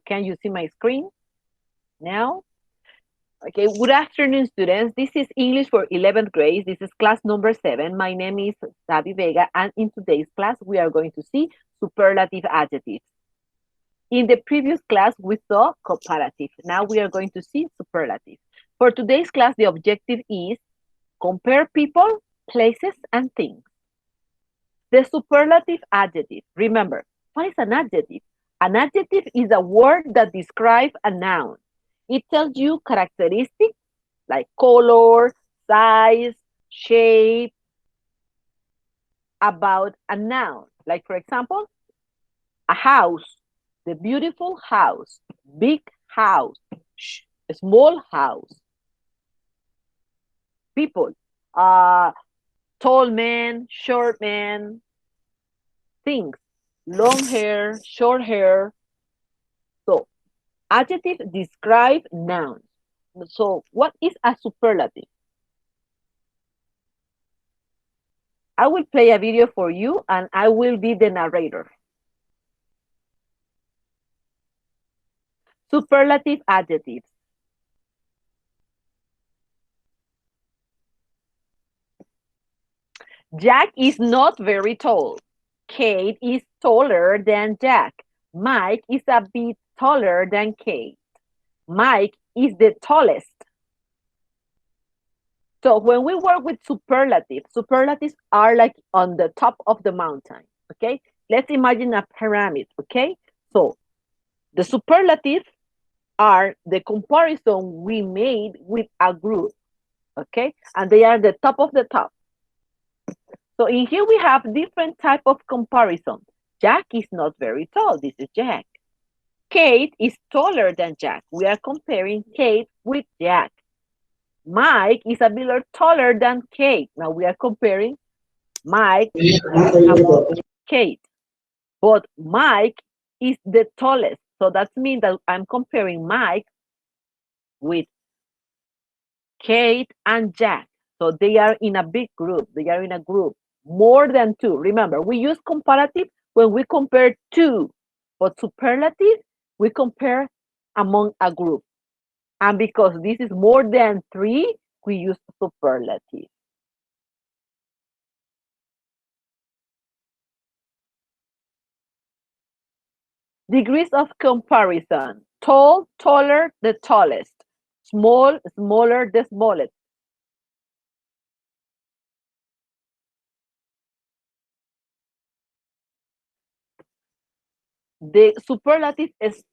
Can you see my screen now? Okay, good afternoon, students. This is English for 11th grade. This is class number 7. My name is Sabi Vega, and in today's class, we are going to see superlative adjectives. In the previous class, we saw comparative. Now we are going to see superlative. For today's class, the objective is compare people, places, and things. The superlative adjective. Remember, what is an adjective? An adjective is a word that describes a noun. It tells you characteristics like color, size, shape about a noun. Like, for example, a house, the beautiful house, big house, small house. People, tall man, short man, things, long hair, short hair. So, adjectives describe nouns. So, what is a superlative? I will play a video for you and I will be the narrator. Superlative adjectives. Jack is not very tall. Kate is taller than Jack. Mike is a bit taller than Kate. Mike is the tallest. So when we work with superlatives, superlatives are like on the top of the mountain, okay? Let's imagine a pyramid, okay? So the superlatives are the comparison we made with a group, okay? And they are the top of the top. So in here we have different type of comparison. Jack is not very tall. This is Jack. Kate is taller than Jack. We are comparing Kate with Jack. Mike is a bit taller than Kate. Now we are comparing Mike and Kate. But Mike is the tallest. So that means that I'm comparing Mike with Kate and Jack. So they are in a big group. They are in a group. More than two. Remember, we use comparative when we compare two. But superlative, we compare among a group. And because this is more than three, we use superlative. Degrees of comparison. Tall, taller, the tallest. Small, smaller, the smallest. The superlative express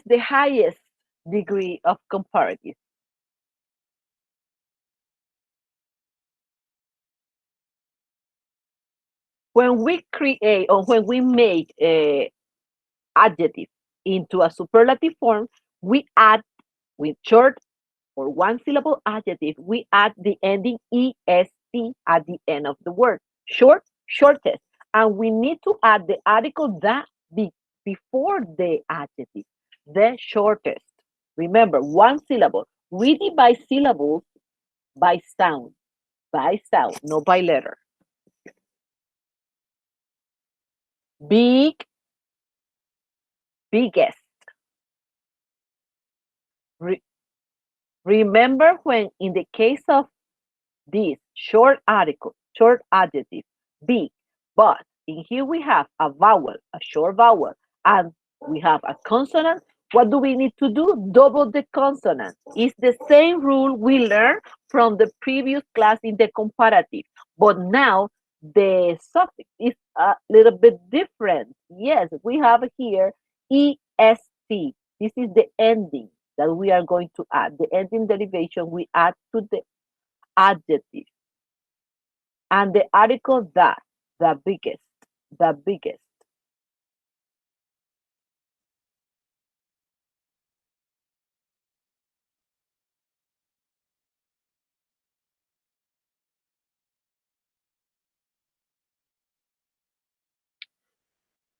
the highest degree of comparative. When we create or when we make a adjective into a superlative form, we add with short or one syllable adjective, we add the ending est at the end of the word. Short, shortest. And we need to add the article that before the adjective, the shortest. Remember, one syllable. We divide syllables by sound, not by letter. Big, biggest. Remember when in the case of this short article, short adjective, big, but in here we have a vowel, a short vowel, and we have a consonant. What do we need to do? Double the consonant. It's the same rule we learned from the previous class in the comparative, but now the suffix is a little bit different. Yes, we have here est. This is the ending that we are going to add. The ending derivation we add to the adjective. And the article that, the biggest, the biggest.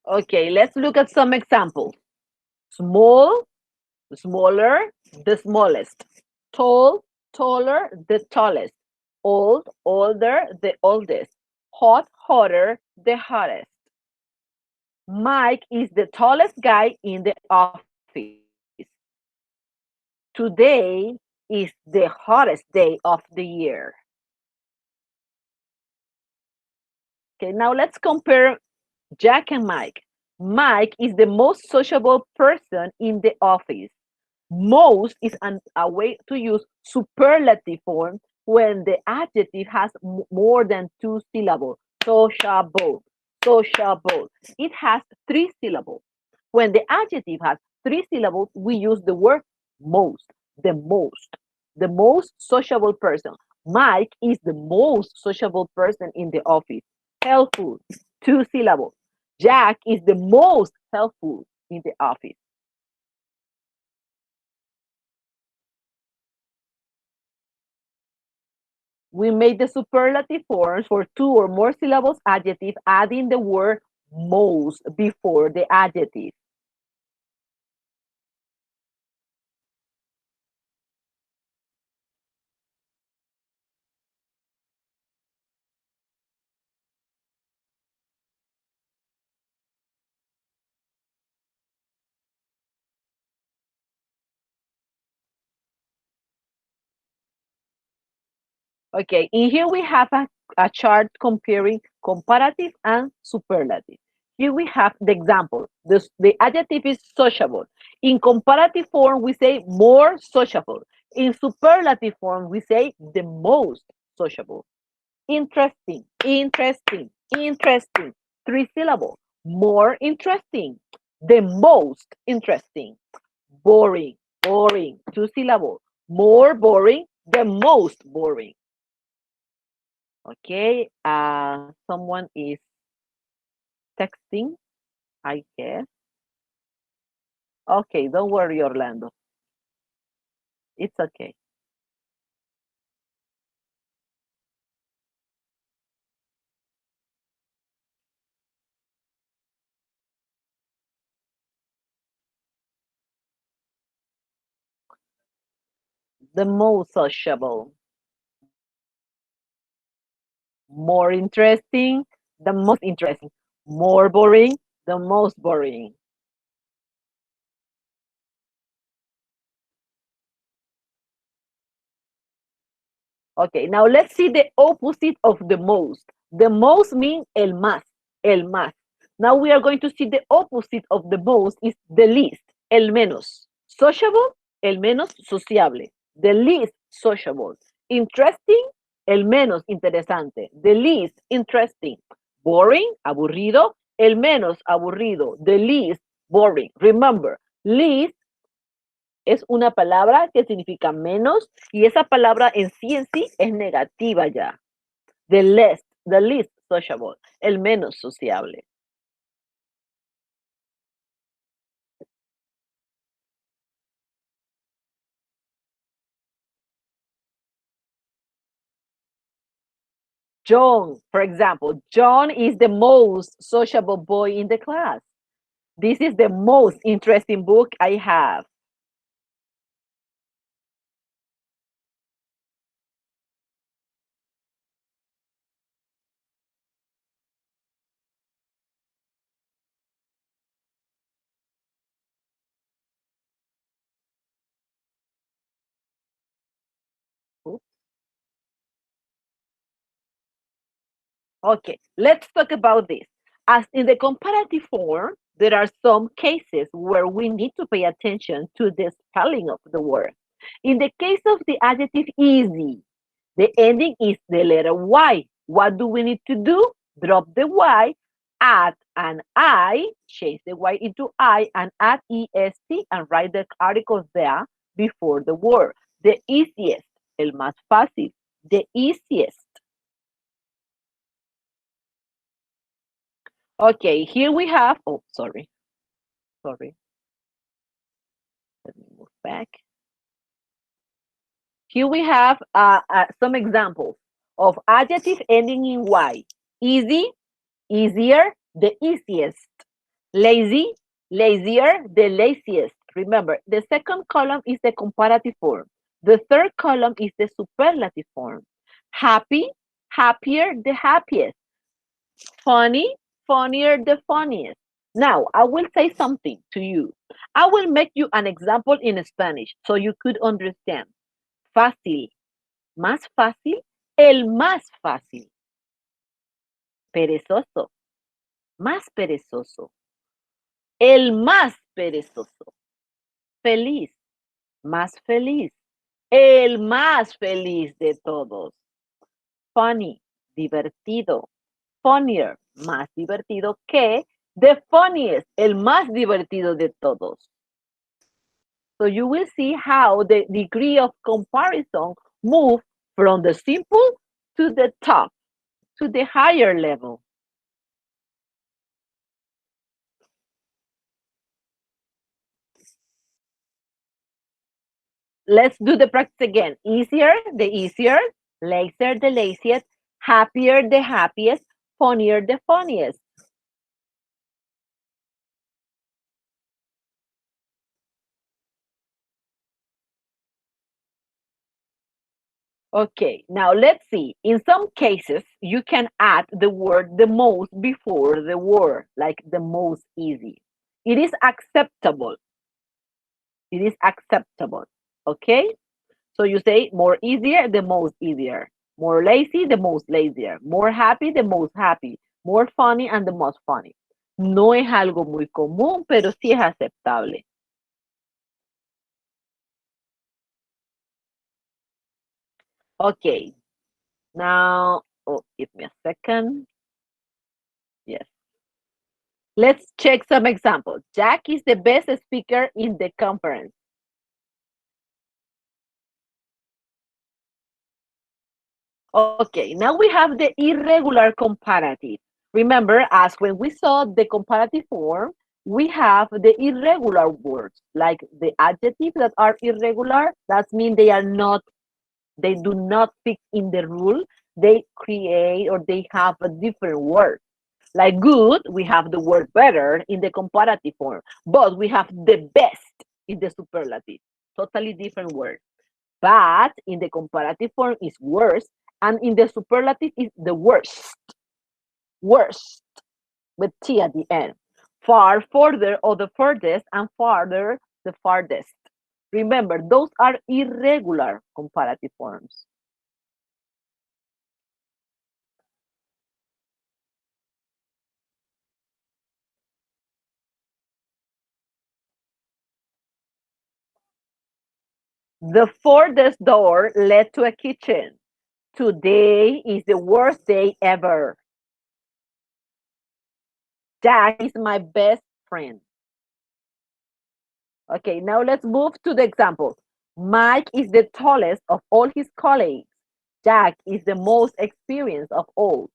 Okay, let's look at some examples. Small, smaller, the smallest. Tall, taller, the tallest. Old, older, the oldest. Hot, hotter, the hottest. Mike is the tallest guy in the office. Today is the hottest day of the year. Okay, now let's compare Jack and Mike. Mike is the most sociable person in the office. Most is a way to use superlative form when the adjective has more than two syllables. Sociable, sociable. It has three syllables. When the adjective has three syllables, we use the word most, the most sociable person. Mike is the most sociable person in the office. Helpful, two syllables. Jack is the most helpful in the office. We made the superlative forms for two or more syllables adjective, adding the word most before the adjective. Okay, in here we have a chart comparing comparative and superlative. Here we have the example. The adjective is sociable. In comparative form, we say more sociable. In superlative form, we say the most sociable. Interesting, interesting, interesting. Three syllable. More interesting. The most interesting. Boring, boring. Two syllable. More boring. The most boring. Okay. Someone is texting, I guess. Okay, don't worry, Orlando. It's okay. The most sociable, more interesting, the most interesting, more boring, the most boring. Okay, now let's see the opposite of the most. The most means el más, el más. Now we are going to see the opposite of the most is the least, el menos. Sociable, el menos sociable. The least sociable. Interesting, el menos interesante. The least interesting. Boring, aburrido, el menos aburrido. The least boring. Remember, least es una palabra que significa menos y esa palabra en sí es negativa ya. The least sociable, el menos sociable. John, for example, John is the most sociable boy in the class. This is the most interesting book I have. Okay, let's talk about this. As in the comparative form, there are some cases where we need to pay attention to the spelling of the word. In the case of the adjective easy, the ending is the letter Y. What do we need to do? Drop the Y, add an I, change the Y into I, and add EST and write the article there before the word. The easiest, el más fácil, the easiest. Okay, here we have, oh, sorry, let me move back. Here we have some examples of adjective ending in Y. Easy, easier, the easiest. Lazy, lazier, the laziest. Remember, the second column is the comparative form. The third column is the superlative form. Happy, happier, the happiest. Funny, funnier, the funniest. Now, I will say something to you. I will make you an example in Spanish so you could understand. Fácil, más fácil, el más fácil. Perezoso, más perezoso, el más perezoso. Feliz, más feliz, el más feliz de todos. Funny, divertido, funnier, más divertido que the funniest, el más divertido de todos. So you will see how the degree of comparison move from the simple to the top, to the higher level. Let's do the practice again. Easier, the easier, lazier, the laziest, happier, the happiest, funnier, the funniest. Okay, now let's see. In some cases, you can add the word the most before the word, like the most easy. It is acceptable. It is acceptable. Okay? So you say more easier, the most easier. More lazy, the most lazier. More happy, the most happy. More funny and the most funny. No es algo muy común, pero sí es aceptable. Okay. Now, oh, give me a second. Yes. Let's check some examples. Jack is the best speaker in the conference. Okay, now we have the irregular comparative. Remember, as when we saw the comparative form, we have the irregular words, like the adjectives that are irregular. That means they do not fit in the rule. They create or they have a different word. Like good, we have the word better in the comparative form, but we have the best in the superlative. Totally different word. Bad in the comparative form is worse, and in the superlative is the worst. Worst with T at the end. Far, further, or the furthest, and farther, the farthest. Remember, those are irregular comparative forms. The furthest door led to a kitchen. Today is the worst day ever. Jack is my best friend. Okay, now let's move to the example. Mike is the tallest of all his colleagues. Jack is the most experienced of all.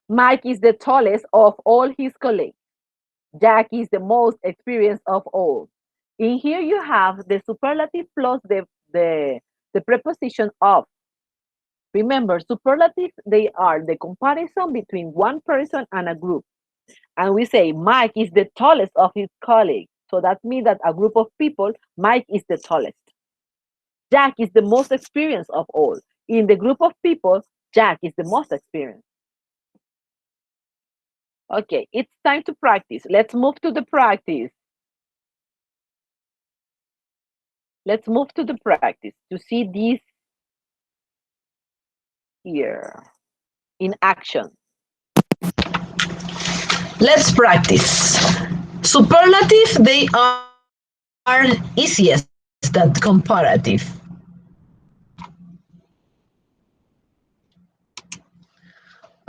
Mike is the tallest of all his colleagues. Jack is the most experienced of all. In here you have the superlative plus the preposition of. Remember, superlatives, they are the comparison between one person and a group. And we say Mike is the tallest of his colleagues. So that means that a group of people, Mike is the tallest. Jack is the most experienced of all. In the group of people, Jack is the most experienced. Okay, it's time to practice. Let's move to the practice. Let's move to the practice to see this here in action. Let's practice. Superlative, they are easiest than comparative.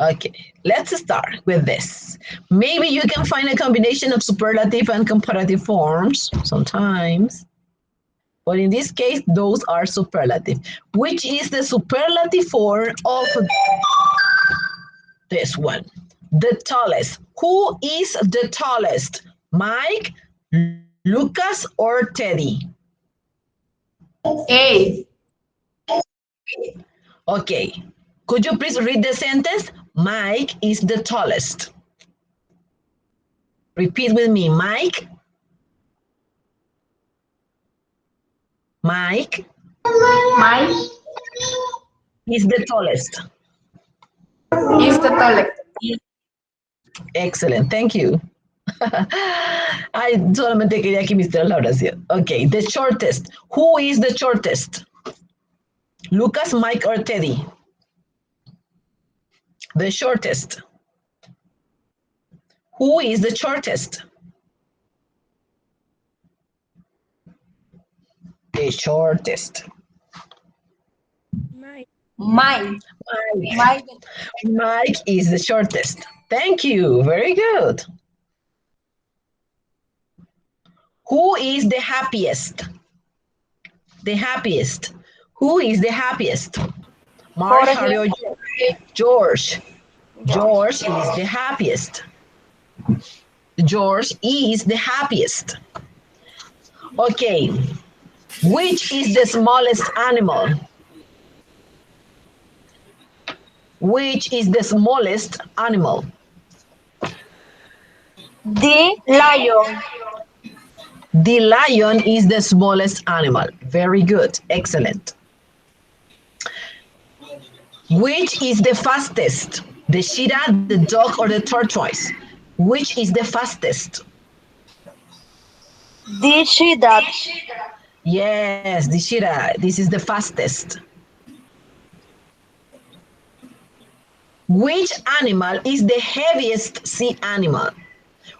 Okay, let's start with this. Maybe you can find a combination of superlative and comparative forms sometimes. But in this case, those are superlative. Which is the superlative form of this one? The tallest. Who is the tallest? Mike, Lucas, or Teddy? A. Okay. Could you please read the sentence? Mike is the tallest. Repeat with me. Mike Mike Mike is the tallest. is the tallest. Excellent, thank you. Ay, solamente quería que me hiciera la oración. Okay, the shortest. Who is the shortest? Lucas, Mike, or Teddy? The shortest. Who is the shortest? The shortest. Mike. Mike. Mike. Mike is the shortest. Thank you. Very good. Who is the happiest? The happiest. Who is the happiest? Mark, Jorge. Harry, or George? George is the happiest. George is the happiest. Okay. Which is the smallest animal? Which is the smallest animal? The lion. The lion is the smallest animal. Very good. Excellent. Which is the fastest? The cheetah, the dog, or the tortoise? Which is the fastest? The cheetah. Yes, the cheetah. This is the fastest. Which animal is the heaviest sea animal?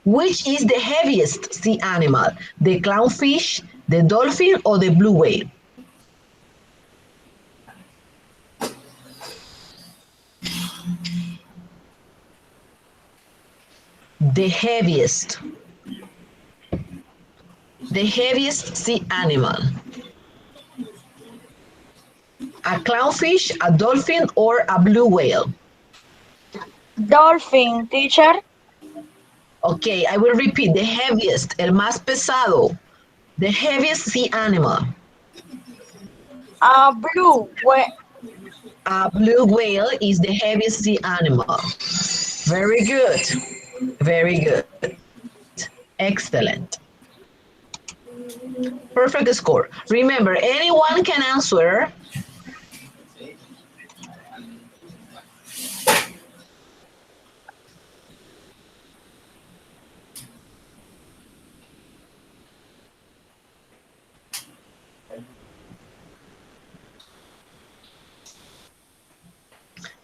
Which is the heaviest sea animal? The clownfish, the dolphin, or the blue whale? The heaviest. The heaviest sea animal. A clownfish, a dolphin, or a blue whale? Dolphin, teacher. Okay, I will repeat. The heaviest, el más pesado. The heaviest sea animal. Blue. A blue whale is the heaviest sea animal. Very good. Very good. Excellent. Perfect score. Remember, anyone can answer.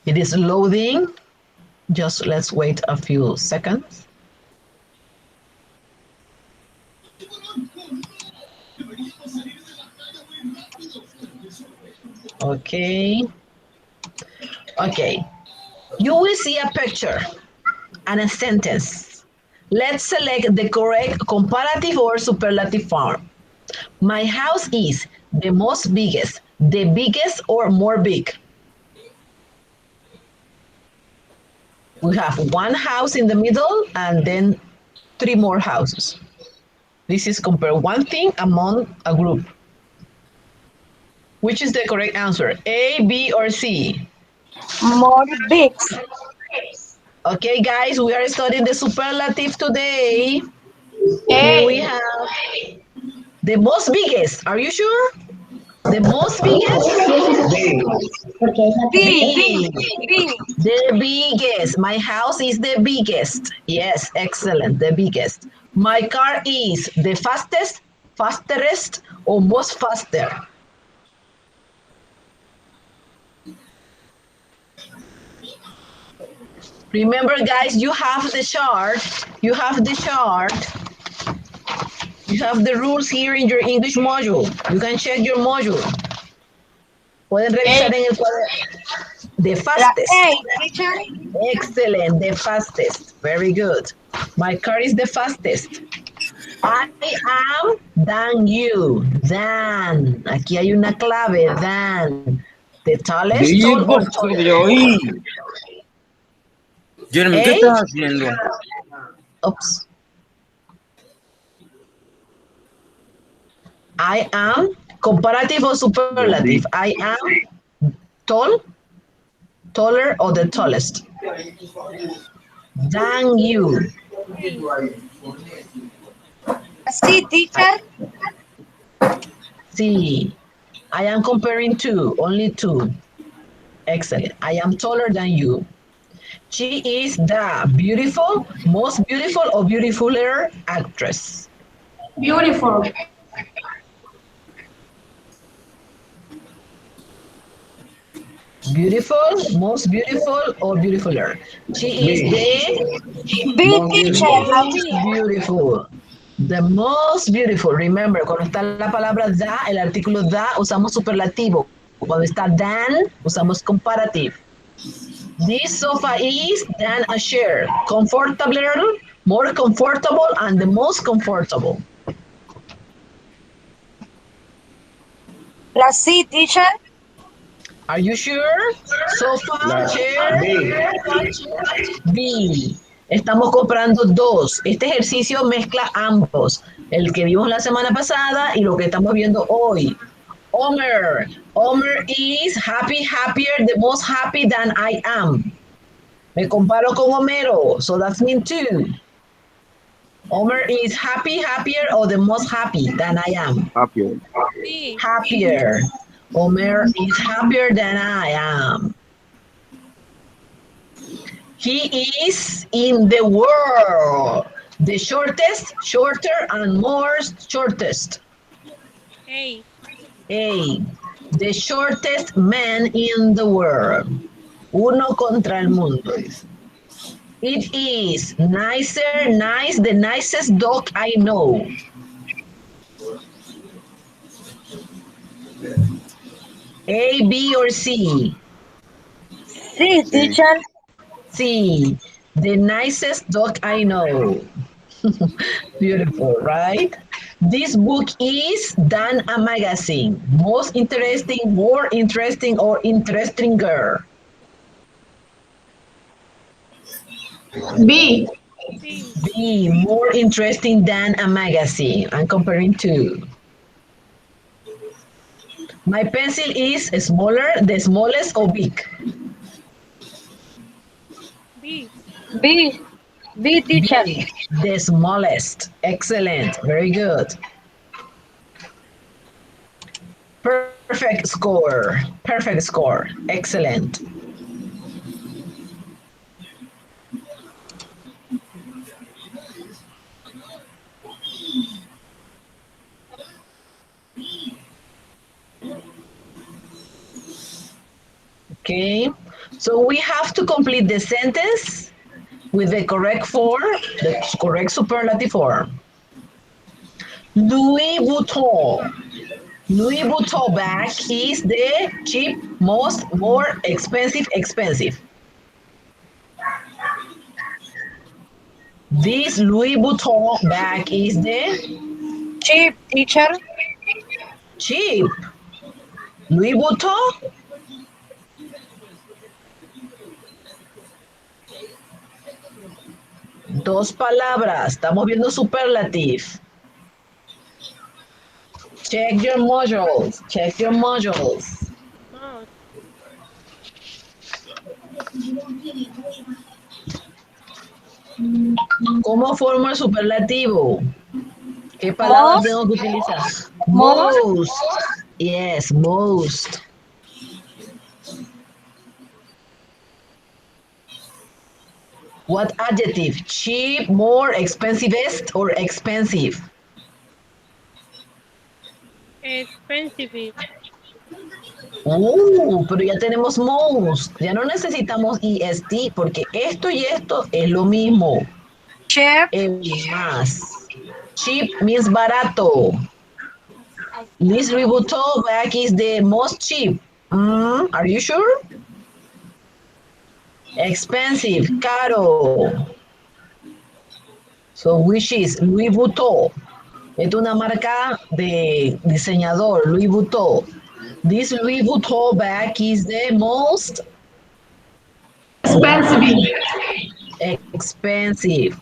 It is loading. Just let's wait a few seconds. Okay. Okay. You will see a picture and a sentence. Let's select the correct comparative or superlative form. My house is the most biggest, the biggest or more big. We have one house in the middle and then three more houses. This is compare one thing among a group. Which is the correct answer? A, B, or C? More big. Okay, guys, we are studying the superlative today. A. We have the most biggest. Are you sure? The most biggest? B. B. B. The biggest. My house is the biggest. Yes, excellent. The biggest. My car is the fastest, fasterest, or most faster. Remember, guys, you have the chart. You have the chart. You have the rules here in your English module. You can check your module. Pueden revisar en el cuaderno. The fastest. A, teacher. Excellent, the fastest. Very good. My car is the fastest. I am than you. Than. Aquí hay una clave. Than. The tallest, tall or taller. Jeremy, ¿qué estás haciendo? Oops. I am comparative or superlative. I am tall, taller, or the tallest. Than you. C, teacher. C. I am comparing two, only two. Excellent. I am taller than you. She is the beautiful, most beautiful or beautifuler actress. Beautiful. Beautiful, most beautiful or beautifuler. She is B. the B, Most teacher. beautiful. most beautiful. The most beautiful. Remember, cuando está la palabra the, el artículo the, usamos superlativo. Cuando está than, usamos comparative. This sofa is than a chair. Comfortable, more comfortable, and the most comfortable. La C, teacher. Are you sure? Sofa, La chair, B. B. Estamos comprando dos. Este ejercicio mezcla ambos. El que vimos la semana pasada y lo que estamos viendo hoy. Homer. Homer is happy, happier, the most happy than I am. Me comparo con Homero, so that's mean two. Homer is happy, happier, or the most happy than I am. Happier. Happier. Homer is happier than I am. He is in the world. The shortest, shorter, and more shortest. A. The shortest man in the world. Uno contra el mundo. It is nicer, nice, the nicest dog I know. A, B, or C? C, teacher. C, the nicest dog I know. Beautiful, right? This book is than a magazine. Most interesting, more interesting, or interestinger. B. B, more interesting than a magazine. I'm comparing two. My pencil is smaller, the smallest, or big? B. B, teacher. B, the smallest. Excellent, very good. Perfect score, excellent. Okay, so we have to complete the sentence with the correct form, the correct superlative form. Louis Vuitton. Louis Vuitton bag is the cheap, most, more expensive. This Louis Vuitton bag is the Cheap, teacher. cheap. Louis Vuitton. Dos palabras. Estamos viendo superlative. Check your modules. ¿Cómo formo el superlativo? ¿Qué palabras Most. tengo que utilizar? Most. Yes, most. What adjective? Cheap, more, expensivest, or expensive? Expensive. Pero ya tenemos most. Ya no necesitamos est porque esto y esto es lo mismo. Cheap. Más. Cheap means barato. This Louis Vuitton bag is the most cheap. Are you sure? Expensive, caro. So which is Louis Vuitton? Es una marca de diseñador, Louis Vuitton. This Louis Vuitton bag is the most expensive.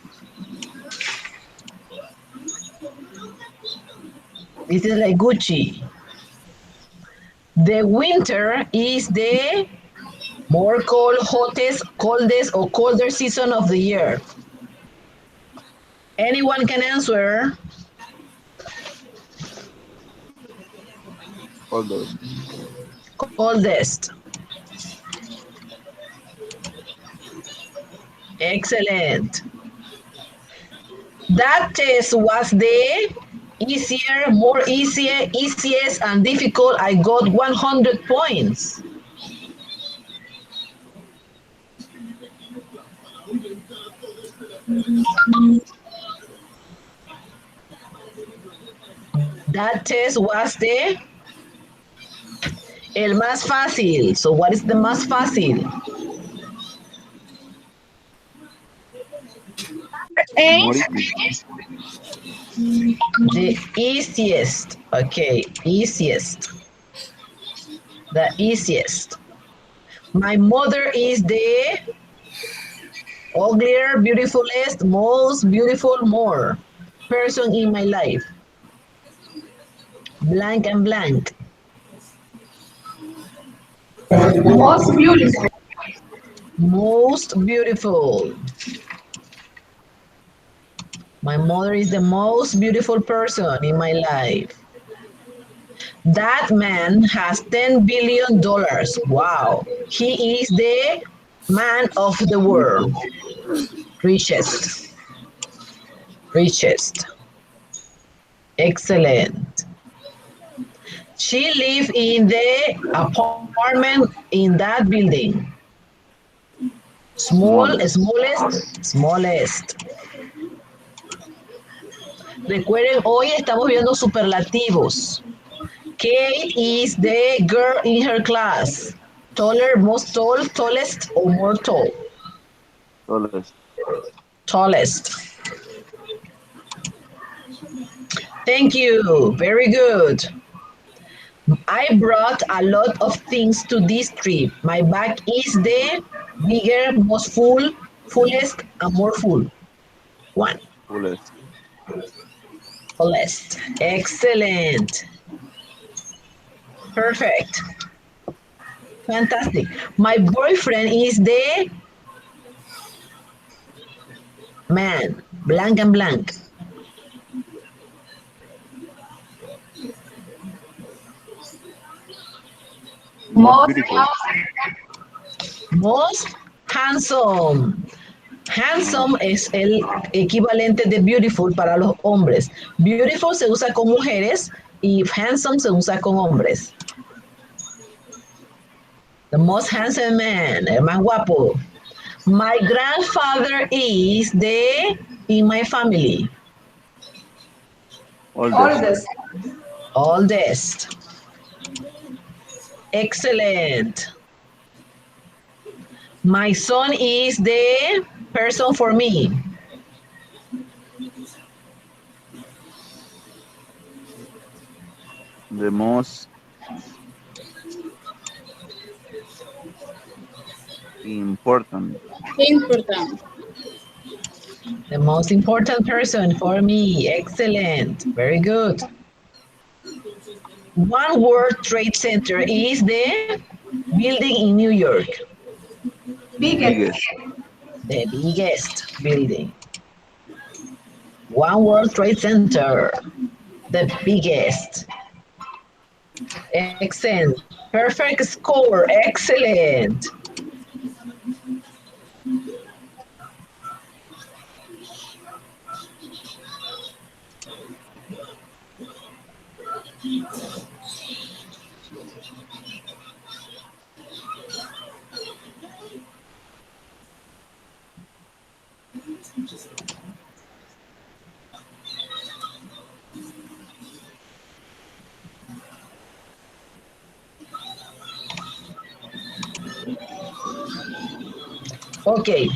This is like Gucci. The winter is the more coldest, or colder season of the year. Anyone can answer. Oldest. Oldest. Excellent. That test was the easier, more easier, easiest, and difficult. I got 100 points. That test was the el más fácil. So what is the más fácil? Eight. More easy. The easiest. Okay, easiest. The easiest. My mother is the uglier, beautifulest, most beautiful, more person in my life. Blank and blank. Most beautiful. Most beautiful. My mother is the most beautiful person in my life. That man has $10 billion. Wow. He is the man of the world. Richest. Richest. Excellent. She lives in the apartment in that building. Smallest. Smallest. Recuerden, hoy estamos viendo superlativos. Kate is the girl in her class. Taller, most tall, tallest, or more tall? Tallest. Tallest. Thank you. Very good. I brought a lot of things to this trip. My bag is the bigger, most fullest, and more full. One. Fullest. Fullest. Excellent. Perfect. Fantastic. My boyfriend is the man. Blank and blank. Most beautiful. Most handsome. Handsome es el equivalente de beautiful para los hombres. Beautiful se usa con mujeres y handsome se usa con hombres. The most handsome man, el más guapo. My grandfather is the in my family. Oldest. Oldest. Excellent. My son is the person for me. The most important. Important. The most important person for me. Excellent. Very good. One World Trade Center is the building in New York. Biggest. The biggest building. One World Trade Center. The biggest. Excellent. Perfect score. Excellent. Okay.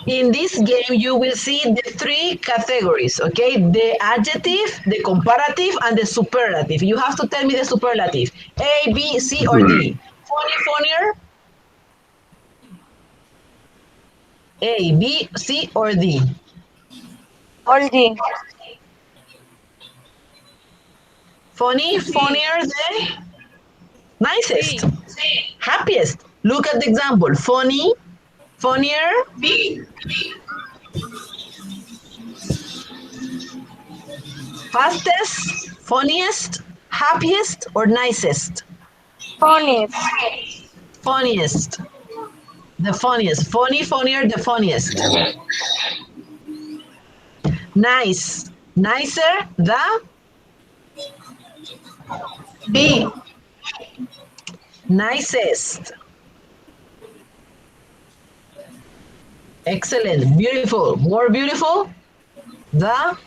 In this game, you will see the three categories, okay? The adjective, the comparative, and the superlative. You have to tell me the superlative. A, B, C, or D. Funny, funnier? A, B, C, or D? Oldie. Funny, funnier, the nicest, happiest. Look at the example. Funny, funnier, fastest, funniest, Happiest or nicest? Funniest. Funniest. The funniest. Funny, funnier, the funniest. Nice. Nicer, the B. nicest. Excellent. Beautiful. More beautiful, the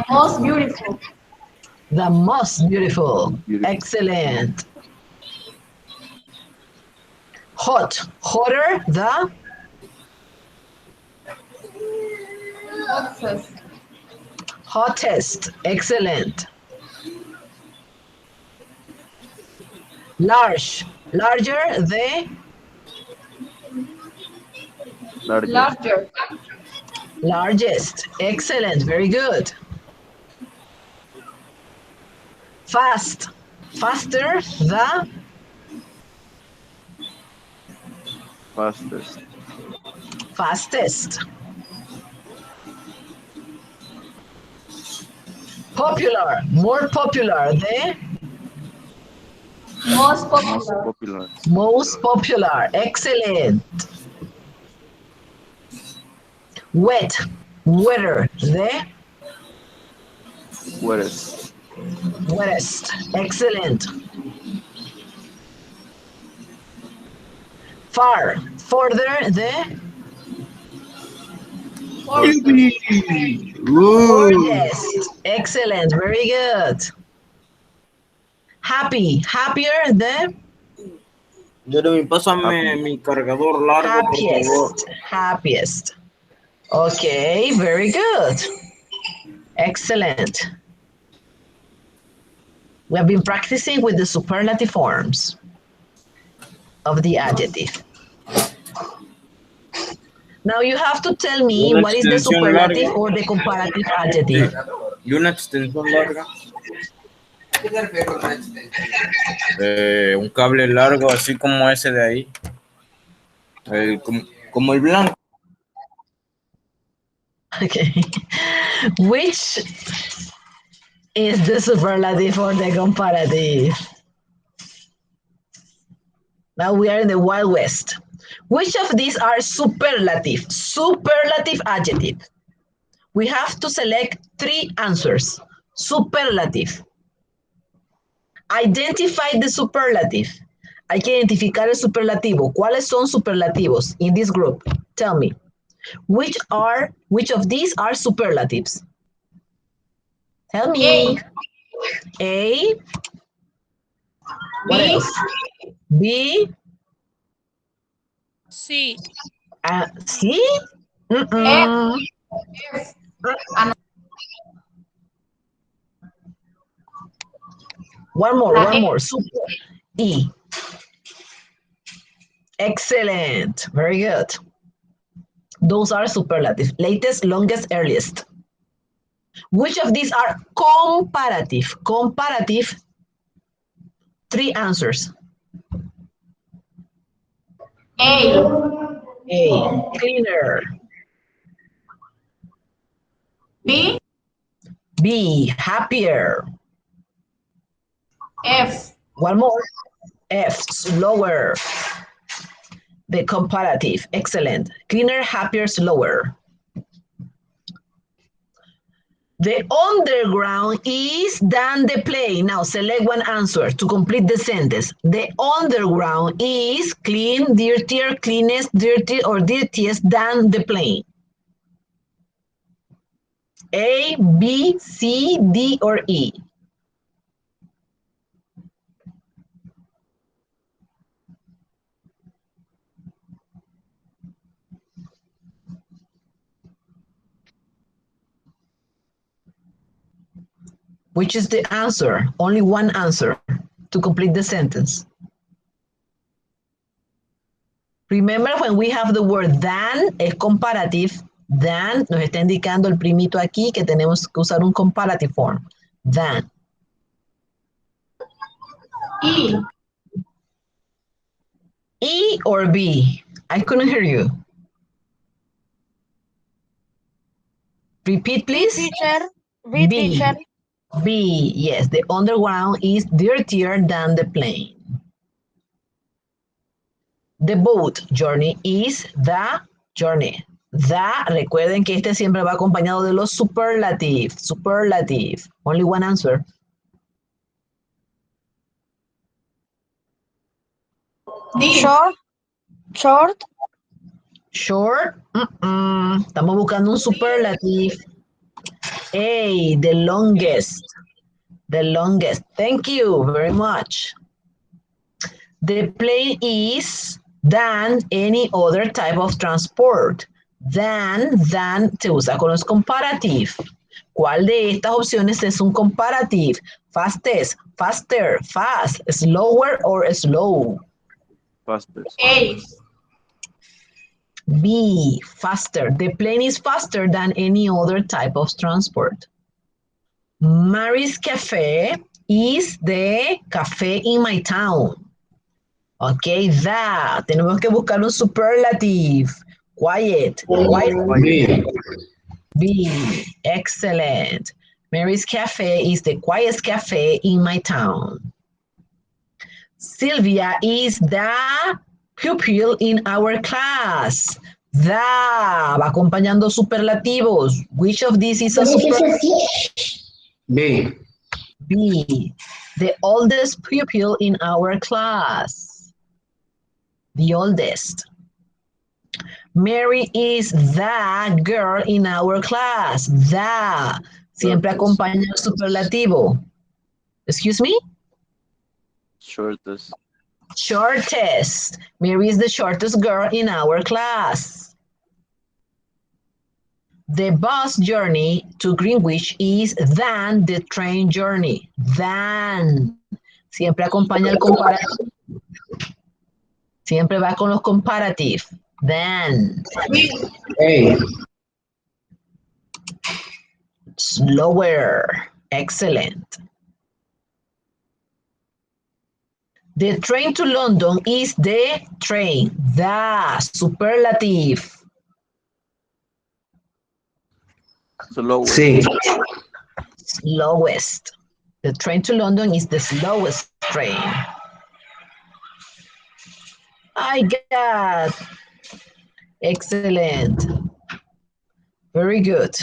Most beautiful. the most beautiful. Beautiful. Excellent. Hot. Hotter, the Hottest. hottest. Excellent. Large. Larger, the Larger. Larger. largest. Excellent. Very good. Fast. Faster, the Fastest. fastest. Popular. More popular, the Most Most popular. popular. most popular. Excellent. Wet. Wetter, the Wettest. wettest. Excellent. Far. Further, the furthest. Excellent. Very good. Happy. Happier, the Jeremy, pásame mi cargador largo, por favor. happiest. Happiest. Okay, very good. Excellent. We have been practicing with the superlative forms of the adjective. Now you have to tell me Una what is the extensión superlative larga. or the comparative adjective. Y una extensión larga. Un cable largo, así como ese de ahí. Como el blanco. Okay. Which is the superlative or the comparative? Now we are in the Wild West. Which of these are superlative? Superlative adjective. We have to select 3 answers. Superlative. Identify the superlative. Hay que identificar el superlativo. ¿Cuáles son superlativos in this group? Tell me. Which of these are superlatives? Tell me. A. What else? B. Sí. C. Mm-mm. One more. Super. E. Excellent. Very good. Those are superlative. Latest, longest, earliest. Which of these are comparative? Comparative. 3 answers. A. A. Cleaner. B. B. Happier. F. One more. F. Slower. The comparative. Excellent. Cleaner, happier, slower. The underground is than the plain. Now select one answer to complete the sentence. The underground is clean, dirtier, cleanest, dirty, or dirtiest than the plain. A, B, C, D, or E. Which is the answer? Only one answer to complete the sentence. Remember when we have the word than, es comparative. Than nos está indicando el primito aquí que tenemos que usar un comparative form. Than. E. E or B? I couldn't hear you. Repeat, please. Teacher. Read, B. teacher. B. Yes, the underground is dirtier than the plane. The boat journey is the journey. The, recuerden que este siempre va acompañado de los superlative. Superlative. Only one answer. D. Short. Short. Short. Estamos buscando un superlative. A, the longest. The longest. Thank you very much. The plane is than any other type of transport. Than se usa con los comparative. ¿Cuál de estas opciones es un comparative? Fastest, faster, fast, slower or slow. Faster. A. B, faster. The plane is faster than any other type of transport. Mary's Cafe is the cafe in my town. Ok, that. Tenemos que buscar un superlative. Quiet. Quiet. B. Excellent. Mary's Cafe is the quietest cafe in my town. Sylvia is the pupil in our class. The. Va acompañando superlativos. Which of these is a superlative? B. B. The oldest pupil in our class. The oldest. Mary is the girl in our class. The. Siempre acompaña el superlativo. Excuse me? Shortest. Shortest. Mary is the shortest girl in our class. The bus journey to Greenwich is than the train journey. Than. Siempre acompaña el comparativo. Siempre va con los comparative. Than. A. Slower. Excellent. The train to London is the train. The superlative. Slower. C. Slowest. The train to London is the slowest train. I got. Excellent. Very good.